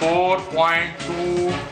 4.2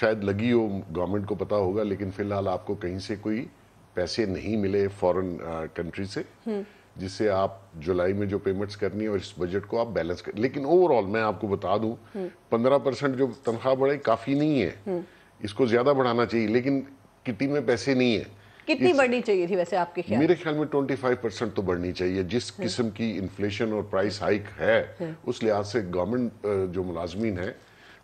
شاید لگی ہو, گورنمنٹ کو پتا ہوگا, لیکن فی الحال آپ کو کہیں سے کوئی پیسے نہیں ملے فورن کنٹری سے, جس سے آپ جولائی میں جو پیمنٹس کرنی ہے اور اس بجٹ کو آپ بیلنس کر. لیکن اوور آل میں آپ کو بتا دوں 15% جو تنخواہ بڑھائی کافی نہیں ہے, اس کو زیادہ بڑھانا چاہیے, لیکن کٹی میں پیسے نہیں ہیں. کتنی بڑھنی چاہیے تھی ویسے آپ کے خیال؟ میرے خیال میں 25% تو بڑھنی چاہیے. جس قسم کی انفلیشن اور پرائس ہائیک ہے اس لحاظ سے گورنمنٹ جو ملازمین ہیں,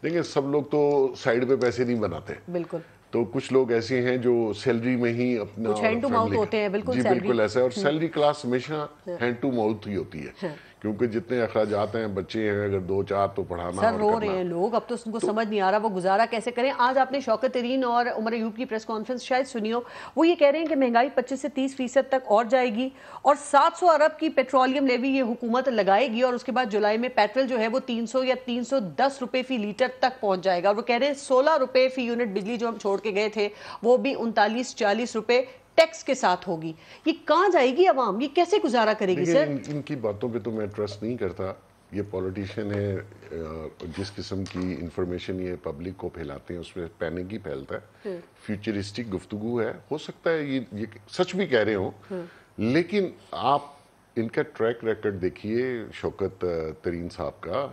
دیکھیں سب لوگ تو سائیڈ پہ پیسے نہیں بناتے, بالکل, تو کچھ لوگ ایسے ہیں جو سیلری میں ہی اپنا ہینڈ ٹو ماؤتھ ہوتے ہیں. بالکل جی بالکل ایسا ہے, اور سیلری کلاس ہمیشہ ہینڈ ٹو ماؤتھ ہی ہوتی ہے, کیونکہ جتنے اخراجات ہیں, بچے ہیں اگر 2-4 تو پڑھانا. سر رو رہے ہیں لوگ, اب تو ان کو سمجھ نہیں آ رہا وہ گزارا کیسے کریں. آج آپ نے شوکت ترین اور عمر ایوب کی پریس کانفرنس شاید سنی ہو, وہ یہ کہہ رہے ہیں کہ مہنگائی 25 سے 30% تک اور جائے گی, اور 700 ارب کی پیٹرولیم لیوی یہ حکومت لگائے گی, اور اس کے بعد جولائی میں پیٹرول جو ہے وہ 300 یا 310 روپے فی لیٹر تک پہنچ جائے گا. اور وہ کہہ رہے ہیں 16 روپے فی یونٹ بجلی جو ہم چھوڑ کے گئے تھے وہ بھی 39-40 روپے ٹیکس کے ساتھ ہوگی. یہ کہاں جائے گی عوام, یہ کیسے گزارا کرے گی سر؟ ان کی باتوں پہ تو میں ٹرسٹ نہیں کرتا. یہ پولیٹیشین ہے, جس قسم کی انفارمیشن یہ پبلک کو پھیلاتے ہیں اس میں پینک ہی پھیلتا ہے. فیوچرسٹک گفتگو ہے, ہو سکتا ہے یہ سچ بھی کہہ رہے ہوں, لیکن آپ ان کا ٹریک ریکارڈ دیکھیے شوکت ترین صاحب کا.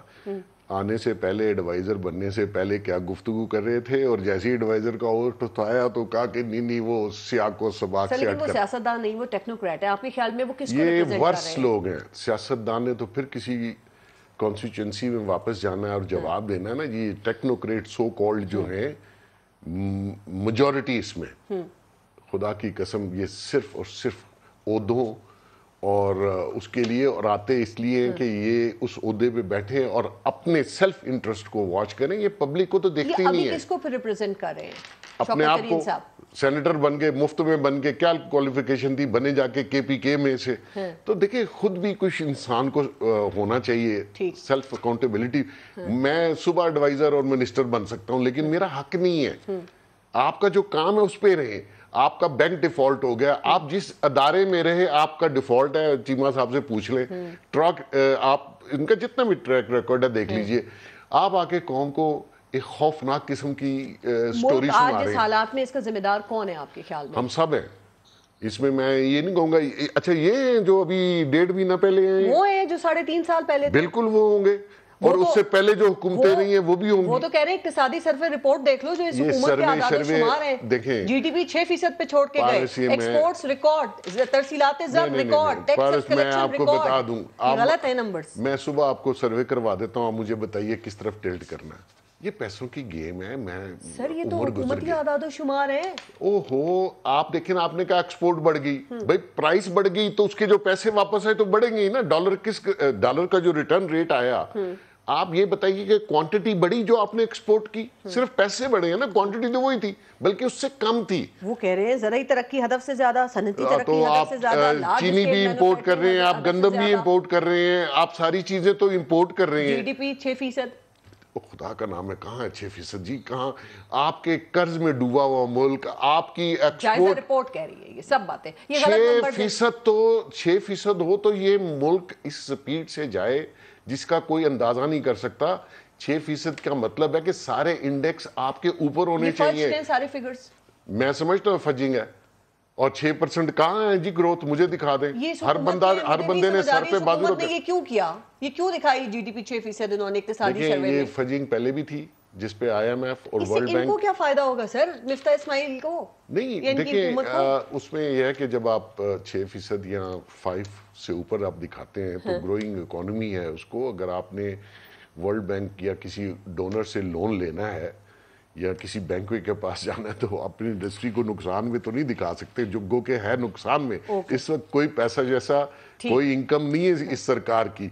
آنے سے پہلے ایڈوائزر بننے سے پہلے کیا گفتگو کر رہے تھے, اور جیسے ایڈوائزر کا اوٹ اٹھایا تو کہا کہ نہیں وہ سیاق و سباق سے لیکن وہ سیاستدان نہیں, وہ ٹیکنوکریٹ ہے. آپ کے خیال میں وہ کس کو یہ ریپرزینٹ کر رہے ہیں؟ ورس لوگ ہیں. سیاستدان نے تو پھر کسی کانسٹیچوئنسی میں واپس جانا ہے اور جواب دینا ہے نا. یہ ٹیکنوکریٹ سو کالڈ جو ہیں میجورٹی اس میں, خدا کی قسم یہ صرف اور صرف عہدوں اور اس کے لیے, اور آتے اس لیے ہیں کہ یہ اس عہدے پہ بیٹھے اور اپنے سیلف انٹرسٹ کو واچ کریں. یہ پبلک کو تو دیکھتے ہی نہیں ہے. ابھی کس کو پھر ریپرزینٹ کر رہے ہیں اپنے آپ کو؟ سینیٹر بن کے مفت میں بن کے کیا کوالیفیکیشن تھی, بنے جا کے KPK میں سے. تو دیکھیں خود بھی کچھ انسان کو ہونا چاہیے سیلف اکاؤنٹیبلٹی. میں صبح ایڈوائزر اور منسٹر بن سکتا ہوں, لیکن میرا حق نہیں ہے. آپ کا جو کام ہے اس پہ رہیں. آپ کا بینک ڈیفالٹ ہو گیا, آپ جس ادارے میں رہے آپ کا ڈیفالٹ ہے, چیمہ صاحب سے پوچھ لیں. آپ ان کا جتنا بھی ٹریک ریکارڈ ہے دیکھ لیجئے. آپ آ کے قوم کو ایک خوفناک قسم کی سٹوری سنا رہے ہیں. آج اس حالات میں اس کا ذمہ دار کون ہے آپ کے خیال میں؟ ہم سب ہیں اس میں یہ نہیں کہوں گا. اچھا یہ جو ابھی 1.5 مہینہ پہلے ہیں وہ ہیں جو 3.5 سال پہلے تھے, بالکل وہ ہوں گے, اور اس سے پہلے جو حکومتیں رہی ہیں وہ بھی ہوں گی. وہ تو کہہ رہے ہیں اقتصادی سروے رپورٹ دیکھ لو جو اس حکومت کے اعداد و شمار ہیں. دیکھیں GDP 6% پہ چھوڑ کے گئے, ایکسپورٹس ریکارڈ, ترسیلات زر ریکارڈ, ٹیکس کلیکشن ریکارڈ. غلط ہے نمبرز. میں صبح آپ کو سروے کروا دیتا ہوں, آپ مجھے بتائیے کس طرف ٹلٹ کرنا ہے. یہ پیسوں کی گیم ہے. میں سر یہ تو حکومت کے اعداد و شمار ہیں. اوہو آپ دیکھیں نا, آپ نے کہا ایکسپورٹ بڑھ گئی, بھائی پرائس بڑھ گئی تو اس کے جو پیسے واپس آئے تو بڑھیں گے ہی نا. ڈالر کا جو ریٹرن ریٹ آیا, آپ یہ بتائیے کہ کوانٹٹی بڑی جو آپ نے ایکسپورٹ کی, صرف پیسے بڑھے ہیں نا, کوانٹٹی تو وہی تھی بلکہ اس سے کم تھی. وہ کہہ رہے ہیں زرعی ترقی ہدف سے زیادہ, صنعتی ترقی تو ہدف سے زیادہ, آپ چینی بھی امپورٹ کر رہے ہیں, آپ گندم بھی امپورٹ کر رہے ہیں, آپ ساری چیزیں تو امپورٹ کر رہے ہیں. GDP 6%. خدا کا نام ہے, کہاں ہے 6%؟ جی کہاں. آپ کے قرض میں ڈوبا ہوا ملک, آپ کی ایکسپورٹ رپورٹ کہہ رہی ہے یہ سب باتیں. 6% تو 6% ہو تو یہ ملک اس سپیڈ سے جائے جس کا کوئی اندازہ نہیں کر سکتا. 6% کا مطلب ہے کہ سارے انڈیکس آپ کے اوپر ہونے چاہیے. سارے فگرز میں سمجھتا ہوں فجنگ ہے, اور 6% کہاں ہے جی گروتھ؟ مجھے دکھا دیں. ہر بندے نے سر پہ بازو رکھا. یہ کیوں کیا, یہ کیوں دکھائی GDP 6% انہوں نے اقتصادی سروے میں؟ یہ فجنگ پہلے بھی تھی جس پہ IMF اور ورلڈ بینک. ان کو کیا فائدہ ہوگا سر مفتاح اسماعیل کو؟ نہیں دیکھیں اس میں یہ ہے کہ جب آپ 6% یا 5 سے اوپر آپ دکھاتے ہیں تو گروئنگ اکانومی ہے. اس کو اگر آپ نے ورلڈ بینک یا کسی ڈونر سے لون لینا ہے یا کسی بینک کے پاس جانا ہے تو اپنی انڈسٹری کو نقصان میں تو نہیں دکھا سکتے, جو گو کہ ہے نقصان میں. اس وقت کوئی پیسہ جیسا کوئی انکم نہیں ہے اس سرکار کی.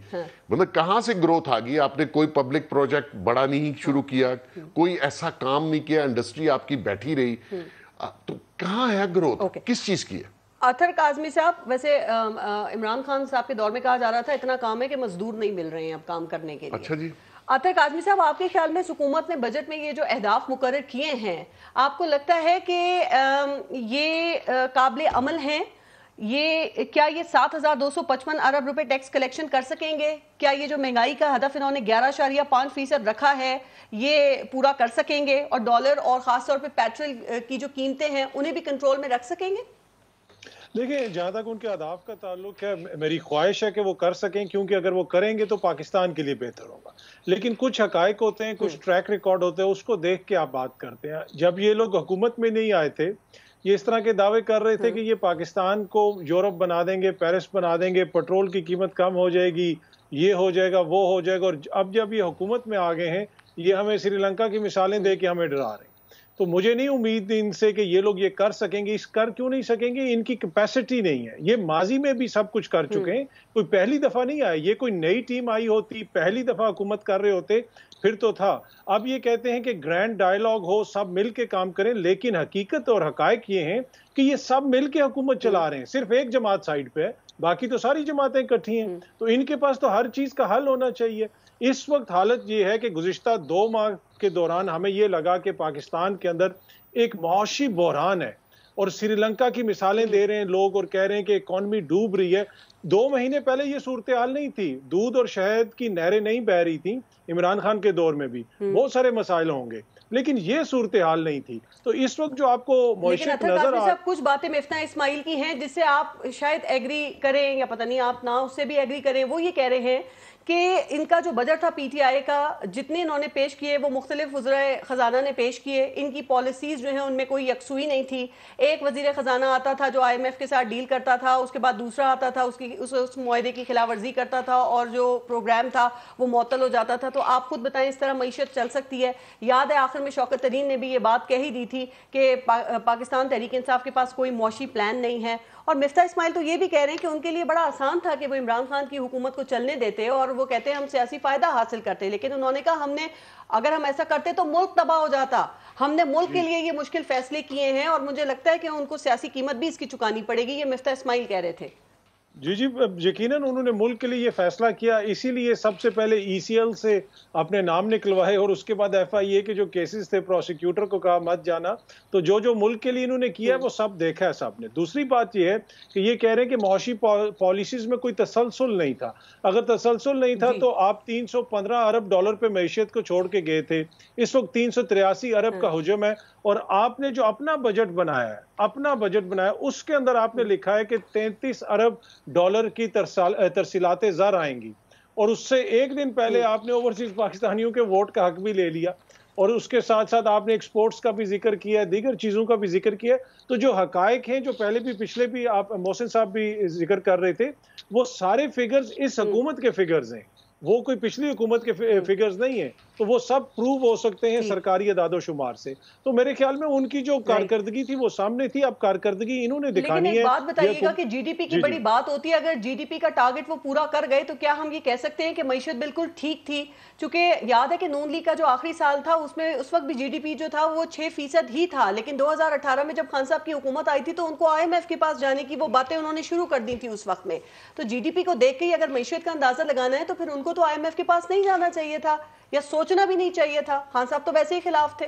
مطلب کہاں سے گروتھ آ گئی؟ آپ نے کوئی پبلک پروجیکٹ بڑا نہیں شروع کیا, کوئی ایسا کام نہیں کیا, انڈسٹری آپ کی بیٹھی رہی, تو کہاں ہے گروتھ؟ کس چیز کی ہے؟ اطہر کاظمی صاحب, ویسے عمران خان صاحب کے دور میں کہا جا رہا تھا اتنا کام ہے کہ مزدور نہیں مل رہے ہیں اب کام کرنے کے لیے. اچھا جی. اطہر کاظمی صاحب آپ کے خیال میں حکومت نے بجٹ میں یہ جو اہداف مقرر کیے ہیں, آپ کو لگتا ہے کہ یہ قابل عمل ہیں یہ کیا یہ 7,255 ارب روپے ٹیکس کلیکشن کر سکیں گے؟ کیا یہ جو مہنگائی کا ہدف انہوں نے 11.5% رکھا ہے یہ پورا کر سکیں گے؟ اور ڈالر اور خاص طور پہ پیٹرول کی جو قیمتیں ہیں انہیں بھی کنٹرول میں رکھ سکیں گے؟ دیکھیں جہاں تک ان کے اہداف کا تعلق ہے میری خواہش ہے کہ وہ کر سکیں، کیونکہ اگر وہ کریں گے تو پاکستان کے لیے بہتر ہوگا. لیکن کچھ حقائق ہوتے ہیں، کچھ ٹریک ریکارڈ ہوتے ہیں، اس کو دیکھ کے آپ بات کرتے ہیں. جب یہ لوگ حکومت میں نہیں آئے تھے یہ اس طرح کے دعوے کر رہے تھے کہ یہ پاکستان کو یورپ بنا دیں گے، پیرس بنا دیں گے، پیٹرول کی قیمت کم ہو جائے گی، یہ ہو جائے گا وہ ہو جائے گا. اور اب جب یہ حکومت میں آ گئے ہیں یہ ہمیں سری لنکا کی مثالیں دے کے ہمیں ڈرا رہے ہیں. تو مجھے نہیں امید ان سے کہ یہ لوگ یہ کر سکیں گے. کر کیوں نہیں سکیں گے؟ ان کی کیپیسٹی نہیں ہے. یہ ماضی میں بھی سب کچھ کر چکے ہیں، کوئی پہلی دفعہ نہیں آئے. یہ کوئی نئی ٹیم آئی ہوتی پہلی دفعہ حکومت کر رہے ہوتے پھر تو تھا. اب یہ کہتے ہیں کہ گرینڈ ڈائیلاگ ہو، سب مل کے کام کریں، لیکن حقیقت اور حقائق یہ ہیں کہ یہ سب مل کے حکومت چلا رہے ہیں. صرف ایک جماعت سائیڈ پہ ہے، باقی تو ساری جماعتیں اکٹھی ہیں. تو ان کے پاس تو ہر چیز کا حل ہونا چاہیے. اس وقت حالت یہ ہے کہ گزشتہ 2 ماہ کے دوران ہمیں یہ لگا کہ پاکستان کے اندر ایک معاشی بحران ہے، اور سری لنکا کی مثالیں دے رہے ہیں لوگ اور کہہ رہے ہیں کہ اکانومی ڈوب رہی ہے. 2 مہینے پہلے یہ صورتحال نہیں تھی، دودھ اور شہد کی نہریں نہیں بہہ رہی تھیں. عمران خان کے دور میں بھی بہت سارے مسائل ہوں گے، لیکن یہ صورتحال نہیں تھی. تو اس وقت جو آپ کو معیشت نظر آ کچھ باتیں مفتاح اسماعیل کی ہیں جس سے آپ شاید ایگری کریں یا پتہ نہیں آپ نہ اس سے بھی ایگری کریں. وہ یہ کہہ رہے ہیں کہ ان کا جو بجٹ تھا پی ٹی آئی کا، جتنے انہوں نے پیش کیے وہ مختلف وزرائے خزانہ نے پیش کیے. ان کی پالیسیز جو ہیں ان میں کوئی یکسوئی نہیں تھی. ایک وزیر خزانہ آتا تھا جو آئی ایم ایف کے ساتھ ڈیل کرتا تھا، اس کے بعد دوسرا آتا تھا اس معاہدے کی خلاف ورزی کرتا تھا، اور جو پروگرام تھا وہ معطل ہو جاتا تھا. تو آپ خود بتائیں اس طرح معیشت چل سکتی ہے؟ یاد ہے آخر میں شوکت ترین نے بھی یہ بات کہی دی تھی کہ پاکستان تحریک انصاف کے پاس کوئی معاشی پلان نہیں ہے. اور مفتاح اسماعیل تو یہ بھی کہہ رہے ہیں کہ ان کے لیے بڑا آسان تھا کہ وہ عمران خان کی حکومت کو چلنے دیتے، اور وہ کہتے ہیں ہم سیاسی فائدہ حاصل کرتے، لیکن انہوں نے کہا اگر ہم ایسا کرتے تو ملک تباہ ہو جاتا. ہم نے ملک کے لیے یہ مشکل فیصلے کیے ہیں اور مجھے لگتا ہے کہ ان کو سیاسی قیمت بھی اس کی چکانی پڑے گی. یہ مفتاح اسماعیل کہہ رہے تھے. جی یقیناً انہوں نے ملک کے لیے یہ فیصلہ کیا، اسی لیے سب سے پہلے ای سی ایل سے اپنے نام نکلوائے، اور اس کے بعد ایف آئی اے کے جو کیسز تھے پروسیکیوٹر کو کہا مت جانا. تو جو ملک کے لیے انہوں نے کیا ہے وہ سب دیکھا ہے سب نے. دوسری بات یہ ہے کہ یہ کہہ رہے ہیں کہ معاشی پالیسیز میں کوئی تسلسل نہیں تھا. اگر تسلسل نہیں تھا تو آپ 315 ارب ڈالر پہ معیشت کو چھوڑ کے گئے تھے. اس وقت 383 ارب کا حجم ہے، اور آپ نے جو اپنا بجٹ بنایا اس کے اندر آپ نے لکھا ہے کہ 33 ارب ڈالر کی ترسیلات زر آئیں گی. اور اس سے ایک دن پہلے آپ نے اوورسیز پاکستانیوں کے ووٹ کا حق بھی لے لیا، اور اس کے ساتھ ساتھ آپ نے ایکسپورٹس کا بھی ذکر کیا ہے، دیگر چیزوں کا بھی ذکر کیا. تو جو حقائق ہیں جو پچھلے بھی آپ محسن صاحب بھی ذکر کر رہے تھے، وہ سارے فگرز اس حکومت کے فگرز ہیں، وہ کوئی پچھلی حکومت کے فگرز نہیں ہیں. تو وہ سب پروو ہو سکتے ہیں سرکاری اعداد و شمار سے. تو میرے خیال میں ان کی جو کارکردگی تھی وہ سامنے تھی. اب کارکردگی انہوں نے دکھانی ہے. لیکن ایک بات بتائیے گا کہ جی ڈی پی کی بڑی بات ہوتی ہے، اگر جی ڈی پی کا ٹارگٹ وہ پورا کر گئے تو کیا ہم یہ کہہ سکتے ہیں کہ معیشت بالکل ٹھیک تھی؟ چونکہ یاد ہے کہ نون لیگ کا جو آخری سال تھا اس میں اس وقت بھی جی ڈی پی جو تھا وہ 6% ہی تھا، لیکن 2018 میں جب خان صاحب کی حکومت آئی تھی تو ان کو آئی ایم ایف کے پاس جانے کی وہ باتیں انہوں نے شروع کر دی تھی اس وقت میں. تو جی ڈی پی کو دیکھ کے اگر معیشت کا اندازہ لگانا ہے تو پھر ان کو تو آئی ایم ایف کے پاس نہیں جانا چاہیے تھا، یا سوچنا بھی نہیں چاہیے تھا. خان صاحب تو ویسے ہی خلاف تھے.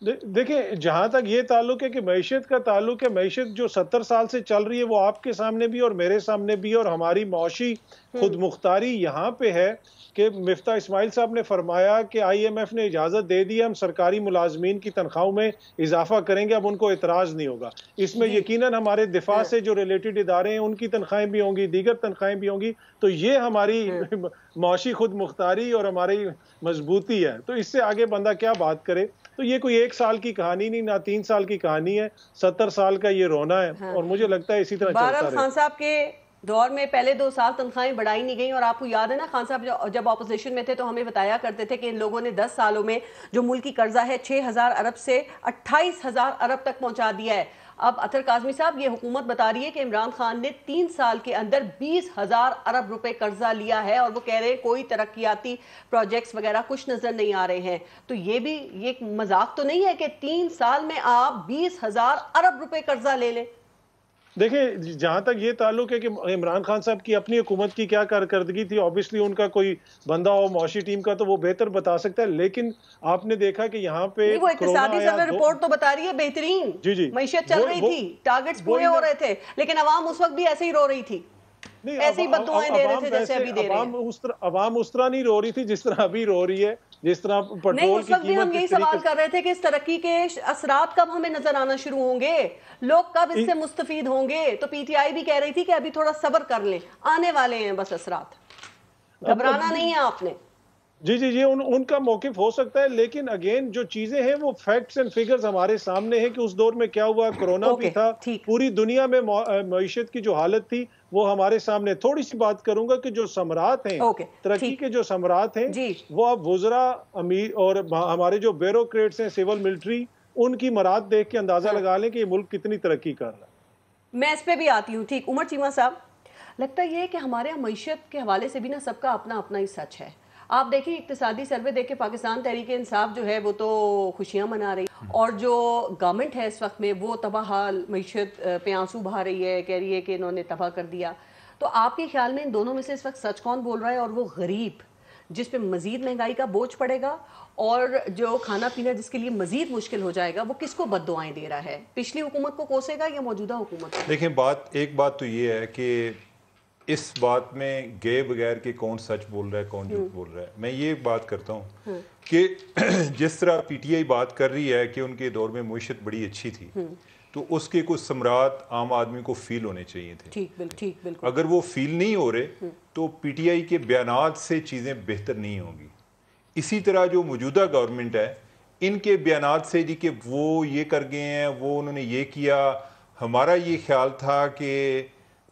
دیکھیں جہاں تک یہ تعلق ہے کہ معیشت کا تعلق ہے، معیشت جو 70 سال سے چل رہی ہے وہ آپ کے سامنے بھی اور میرے سامنے بھی، اور ہماری معاشی خود مختاری یہاں پہ ہے کہ مفتاح اسماعیل صاحب نے فرمایا کہ آئی ایم ایف نے اجازت دے دی، ہم سرکاری ملازمین کی تنخواہوں میں اضافہ کریں گے، اب ان کو اعتراض نہیں ہوگا. اس میں یقیناً ہمارے دفاع سے جو ریلیٹڈ ادارے ہیں ان کی تنخواہیں بھی ہوں گی، دیگر تنخواہیں بھی ہوں گی. تو یہ ہماری معاشی خود مختاری اور ہماری مضبوطی ہے. تو اس سے آگے بندہ کیا بات کرے؟ تو یہ کوئی 1 سال کی کہانی نہیں، نہ 3 سال کی کہانی ہے، 70 سال کا یہ رونا ہے. اور مجھے لگتا ہے اسی طرح چلتا رہے. خان صاحب کے دور میں پہلے 2 سال تنخواہیں بڑھائی نہیں گئیں، اور آپ کو یاد ہے نا خان صاحب جب اپوزیشن میں تھے تو ہمیں بتایا کرتے تھے کہ ان لوگوں نے 10 سالوں میں جو ملکی قرضہ ہے 6,000 ارب سے 28,000 ارب تک پہنچا دیا ہے. اب اطہر کاظمی صاحب یہ حکومت بتا رہی ہے کہ عمران خان نے 3 سال کے اندر 20,000 ارب روپے قرضہ لیا ہے، اور وہ کہہ رہے ہیں کوئی ترقیاتی پروجیکٹس وغیرہ کچھ نظر نہیں آ رہے ہیں. تو یہ مذاق تو نہیں ہے کہ 3 سال میں آپ 20,000 ارب روپے قرضہ لے لیں؟ دیکھیں جہاں تک یہ تعلق ہے کہ عمران خان صاحب کی اپنی حکومت کی کیا کارکردگی تھی، اوبیسلی ان کا کوئی بندہ ہو معاشی ٹیم کا تو وہ بہتر بتا سکتا ہے، لیکن آپ نے دیکھا کہ یہاں پہ وہ اقتصادی سروے رپورٹ تو بتا رہی ہے بہترین، جی معیشت چل رہی تھی، ٹارگٹس پورے ہو رہے تھے، لیکن عوام اس وقت بھی ایسے ہی رو رہی تھی، ایسے ہی بددعائیں دے رہے تھے جیسے ابھی دے رہے ہیں۔ عوام اس طرح نہیں رو رہی تھی جس طرح ابھی رو رہی ہے، جس طرح نہیں، پیٹرول اس کی وقت بھی ہم قیمت یہی سوال کر رہے تھے کہ اس ترقی کے اثرات کب ہمیں نظر آنا شروع ہوں گے، لوگ کب اس سے مستفید ہوں گے، تو پی ٹی آئی بھی کہہ رہی تھی کہ ابھی تھوڑا صبر کر لیں، آنے والے ہیں بس اثرات، گھبرانا نہیں ہے آپ نے۔ جی ان کا موقف ہو سکتا ہے، لیکن اگین جو چیزیں ہیں وہ فیکٹس اینڈ فگرز ہمارے سامنے ہیں کہ اس دور میں کیا ہوا، کرونا بھی تھا، پوری دنیا میں معیشت کی جو حالت تھی وہ ہمارے سامنے۔ تھوڑی سی بات کروں گا کہ جو ثمرات ہیں ترقی کے، جو ثمرات ہیں وہ اب وزراء، امیر اور ہمارے جو بیوروکریٹس ہیں، سول ملٹری، ان کی مراد دیکھ کے اندازہ لگا لیں کہ یہ ملک کتنی ترقی کر رہا ہے۔ میں اس پہ بھی آتی ہوں، ٹھیک۔ عمر چیمہ صاحب، لگتا یہ ہے کہ ہمارے یہاں معیشت کے حوالے سے بھی نا سب کا اپنا اپنا ہی سچ ہے۔ آپ دیکھیں اقتصادی سروے دیکھ کے پاکستان تحریک انصاف جو ہے وہ تو خوشیاں منا رہی، اور جو گورنمنٹ ہے اس وقت میں وہ تباہ حال معیشت پہ آنسو بہا رہی ہے، کہہ رہی ہے کہ انہوں نے تباہ کر دیا۔ تو آپ کے خیال میں ان دونوں میں سے اس وقت سچ کون بول رہا ہے؟ اور وہ غریب جس پہ مزید مہنگائی کا بوجھ پڑے گا اور جو کھانا پینا جس کے لیے مزید مشکل ہو جائے گا، وہ کس کو بد دعائیں دے رہا ہے؟ پچھلی حکومت کو کوسے گا یا موجودہ حکومت کو؟ دیکھیں ایک بات تو یہ ہے کہ اس بات میں گئے بغیر کہ کون سچ بول رہا ہے کون جھوٹ بول رہا ہے، میں یہ بات کرتا ہوں کہ جس طرح پی ٹی آئی بات کر رہی ہے کہ ان کے دور میں معیشت بڑی اچھی تھی، تو اس کے کچھ ثمرات عام آدمی کو فیل ہونے چاہیے تھے۔ ٹھیک، بالکل۔ اگر وہ فیل نہیں ہو رہے تو پی ٹی آئی کے بیانات سے چیزیں بہتر نہیں ہوں گی۔ اسی طرح جو موجودہ گورنمنٹ ہے، ان کے بیانات سے جی کہ وہ یہ کر گئے ہیں، وہ انہوں نے یہ کیا، ہمارا یہ خیال تھا کہ